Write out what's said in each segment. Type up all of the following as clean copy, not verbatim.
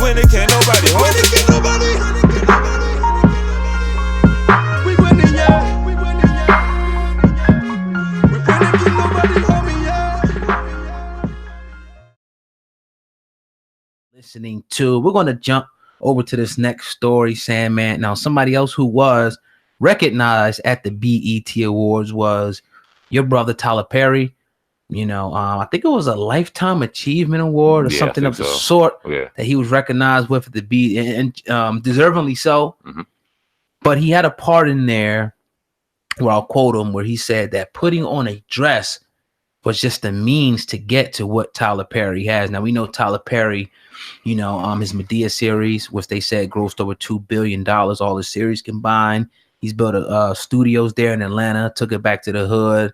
winning, can't nobody hold it. Can't nobody. We winning, yeah. We winning, yeah. We winning, can't nobody hold me, yeah. Listening to, we're going to jump over to this next story, Sandman. Now, somebody else who was recognized at the BET Awards was your brother Tyler Perry. You know, I think it was a Lifetime Achievement Award or something of the sort that he was recognized with at the BET, and deservingly so. Mm-hmm. But he had a part in there where I'll quote him, where he said that putting on a dress was just a means to get to what Tyler Perry has. Now, we know Tyler Perry, you know, his Medea series, which they said grossed over $2 billion, all the series combined. He's built studios there in Atlanta, took it back to the hood,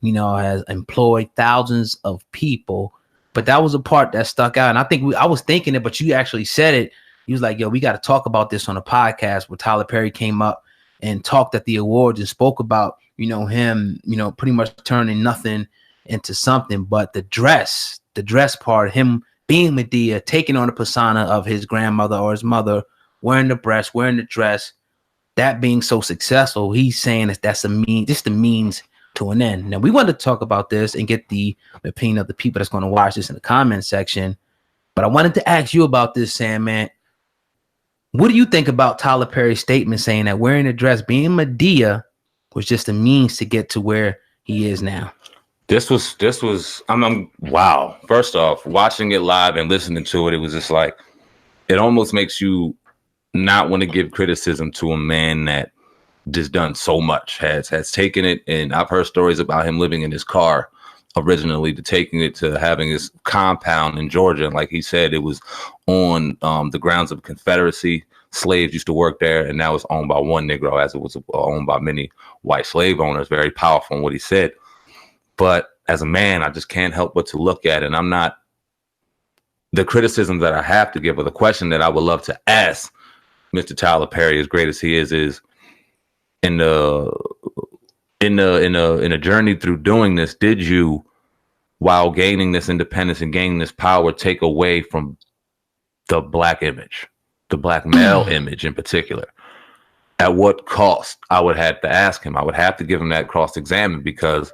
you know, has employed thousands of people. But that was a part that stuck out. And I think I was thinking it, but you actually said it. He was like, yo, we got to talk about this on a podcast, where Tyler Perry came up and talked at the awards and spoke about, you know, him, you know, pretty much turning nothing into something. But the dress part, him being Medea, taking on the persona of his grandmother or his mother, wearing the dress, that being so successful, he's saying that's the means to an end. Now, we want to talk about this and get the opinion of the people that's going to watch this in the comment section. But I wanted to ask you about this, Sandman. What do you think about Tyler Perry's statement saying that wearing a dress, being Medea, was just a means to get to where he is now? This was wow. First off, watching it live and listening to it, it was just like, it almost makes you not want to give criticism to a man that just done so much, has taken it. And I've heard stories about him living in his car originally, to taking it to having his compound in Georgia. And like he said, it was on the grounds of Confederacy. Slaves used to work there, and now it's owned by one Negro, as it was owned by many white slave owners. Very powerful in what he said. But as a man, I just can't help but to look at it. And I'm not, the criticism that I have to give, or the question that I would love to ask Mr. Tyler Perry, as great as he is in a journey through doing this, did you, while gaining this independence and gaining this power, take away from the black image, the black male image in particular? At what cost? I would have to ask him. I would have to give him that cross-examine, because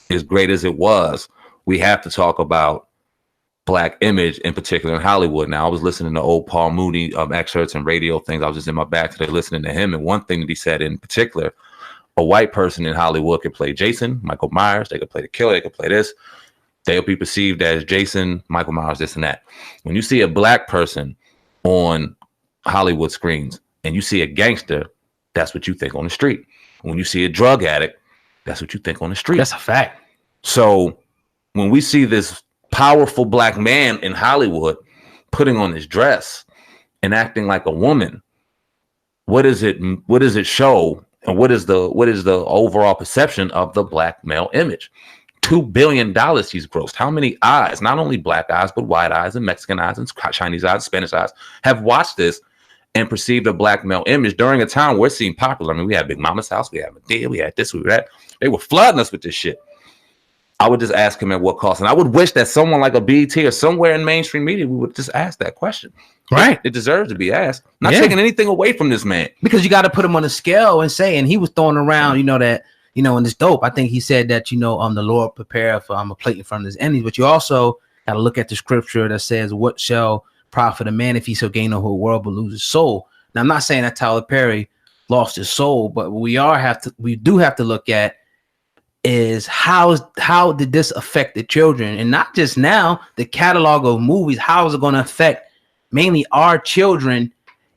as great as it was, we have to talk about black image in particular in Hollywood. Now, I was listening to old Paul Mooney excerpts and radio things. I was just in my bag today listening to him. And one thing that he said in particular, a white person in Hollywood could play Jason, Michael Myers. They could play the killer. They could play this. They'll be perceived as Jason, Michael Myers, this and that. When you see a black person on Hollywood screens and you see a gangster, that's what you think on the street. When you see a drug addict, that's what you think on the street. That's a fact. So when we see this powerful black man in Hollywood putting on his dress and acting like a woman, what does it show, and what is the overall perception of the black male image? $2 billion he's grossed. How many eyes, not only black eyes, but white eyes and Mexican eyes and Chinese eyes, Spanish eyes, have watched this and perceived a black male image during a time where it seemed popular? I mean, we had Big Mama's House, we had Medea, we had this, we had that. They were flooding us with this shit. I would just ask him at what cost. And I would wish that someone like a BET or somewhere in mainstream media, we would just ask that question. Right. It deserves to be asked. Not taking anything away from this man. Because you got to put him on a scale and say, and he was throwing around, you know, that, you know, and it's dope. I think he said that, you know, the Lord prepare for a plate in front of his enemies. But you also got to look at the scripture that says, what shall profit a man if he shall gain the whole world but lose his soul? Now, I'm not saying that Tyler Perry lost his soul, but we do have to look at is how did this affect the children? And not just now, the catalog of movies, how is it going to affect mainly our children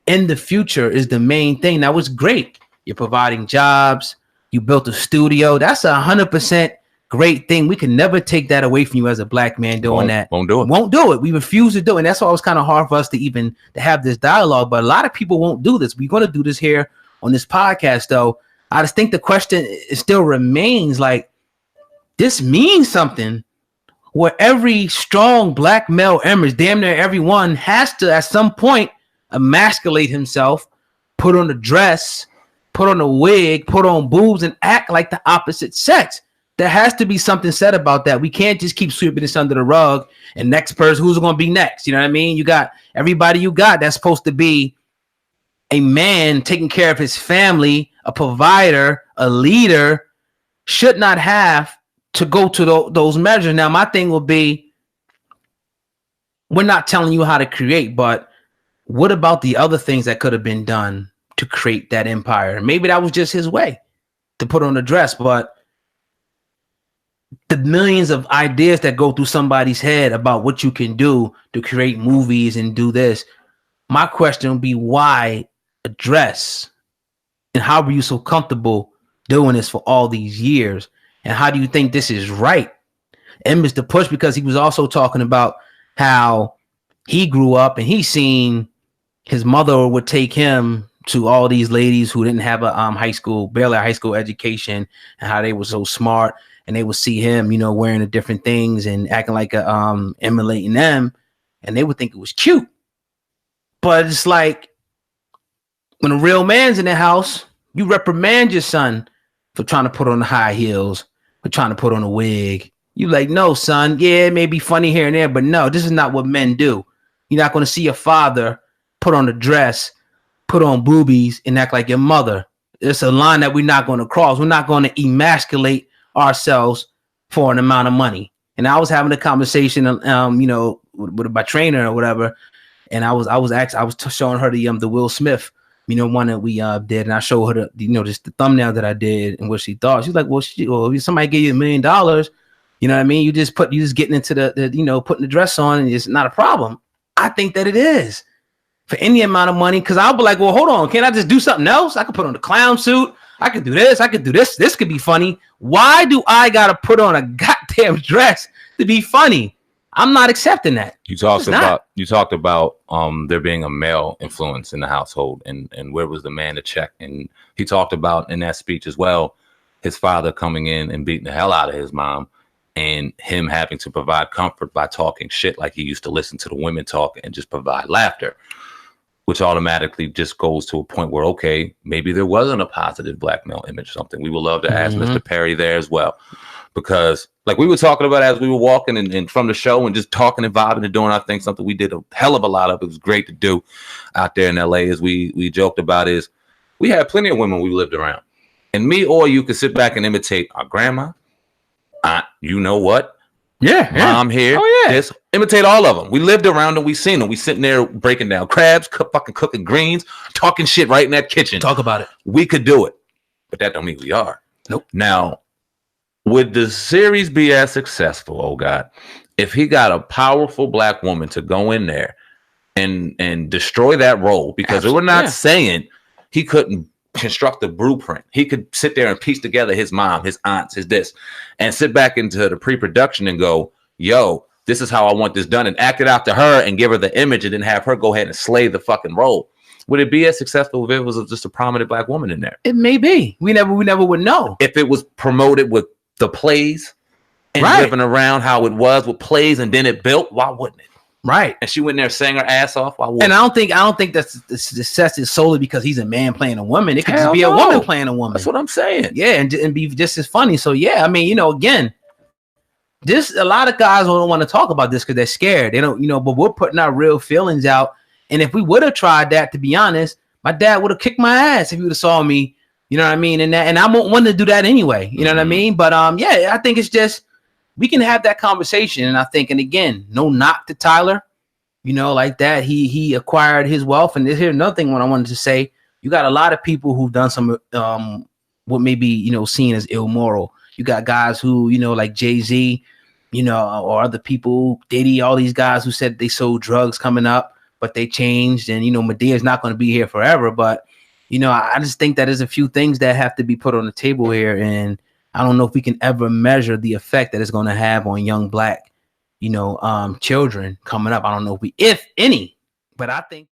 in the future is the main thing. Now, it's great. You're providing jobs. You built a studio. That's 100% great thing. We can never take that away from you as a black man doing that. Won't do it. Won't do it. We refuse to do it. And that's why it was kind of hard for us to have this dialogue. But a lot of people won't do this. We're going to do this here on this podcast, though. I just think the question still remains, like, this means something where every strong black male image, damn near everyone, has to at some point emasculate himself, put on a dress, put on a wig, put on boobs, and act like the opposite sex. There has to be something said about that. We can't just keep sweeping this under the rug and next person, who's going to be next? You know what I mean? You got everybody you got that's supposed to be a man taking care of his family, a provider, a leader, should not have to go to those measures. Now, my thing will be, we're not telling you how to create, but what about the other things that could have been done to create that empire? Maybe that was just his way to put on a dress, but the millions of ideas that go through somebody's head about what you can do to create movies and do this. My question would be, why a dress? And how were you so comfortable doing this for all these years? And how do you think this is right? And Mr. Push, because he was also talking about how he grew up and he seen his mother would take him to all these ladies who didn't have a barely a high school education, and how they were so smart, and they would see him, you know, wearing the different things and acting like emulating them, and they would think it was cute. But it's like, when a real man's in the house, you reprimand your son for trying to put on the high heels, for trying to put on a wig. You like, no, son, yeah, it may be funny here and there, but no, this is not what men do. You're not going to see your father put on a dress, put on boobies, and act like your mother. It's a line that we're not going to cross. We're not going to emasculate ourselves for an amount of money. And I was having a conversation, you know, with my trainer or whatever, and I was showing her the Will Smith, you know, one that we did, and I showed her just the thumbnail that I did and what she thought. She's like, well, if somebody gave you $1 million, you know what I mean? You just getting into the putting the dress on, and it's not a problem. I think that it is for any amount of money, because I'll be like, well, hold on, can't I just do something else? I could put on the clown suit. I could do this. I could do this. This could be funny. Why do I gotta put on a goddamn dress to be funny? I'm not accepting that. You talked about there being a male influence in the household, and where was the man to check? And he talked about in that speech as well, his father coming in and beating the hell out of his mom, and him having to provide comfort by talking shit like he used to listen to the women talk and just provide laughter, which automatically just goes to a point where, okay, maybe there wasn't a positive black male image or something. We would love to ask Mr. Perry there as well, because like we were talking about as we were walking and from the show and just talking and vibing and doing our thing, something we did a hell of a lot of. It was great to do out there in LA, as we joked about, is we had plenty of women we lived around, and me or you could sit back and imitate our grandma, aunt, you know what? Yeah. Mom here. Oh, yeah. This, imitate all of them. We lived around them. We seen them. We sitting there breaking down crabs, fucking cooking greens, talking shit right in that kitchen. Talk about it. We could do it, but that don't mean we are. Nope. Now, would the series be as successful, oh God, if he got a powerful black woman to go in there and destroy that role? Because we're not saying he couldn't construct a blueprint. He could sit there and piece together his mom, his aunts, his this, and sit back into the pre-production and go, yo, this is how I want this done, and act it out to her and give her the image, and then have her go ahead and slay the fucking role. Would it be as successful if it was just a prominent black woman in there? It may be. We never would know. If it was promoted with the plays and living around how it was with plays, and then it built, why wouldn't it? Right. And she went in there, sang her ass off. Why wouldn't? And I don't think that's the success is solely because he's a man playing a woman. It could just be a woman playing a woman. That's what I'm saying. Yeah, and be just as funny. So yeah, I mean, again, a lot of guys don't want to talk about this because they're scared. They don't, but we're putting our real feelings out. And if we would have tried that, to be honest, my dad would have kicked my ass if he would have saw me. You know what I mean? And I won't want to do that anyway. You know what I mean? But yeah, I think it's just, we can have that conversation. And I think, and again, no knock to Tyler, like that. He acquired his wealth. And here's another thing what I wanted to say. You got a lot of people who've done some what may be, seen as immoral. You got guys who, like Jay-Z, or other people, Diddy, all these guys who said they sold drugs coming up, but they changed. And, Medea's not going to be here forever. But, I just think that there's a few things that have to be put on the table here. And I don't know if we can ever measure the effect that it's going to have on young black, children coming up. I don't know if any, but I think.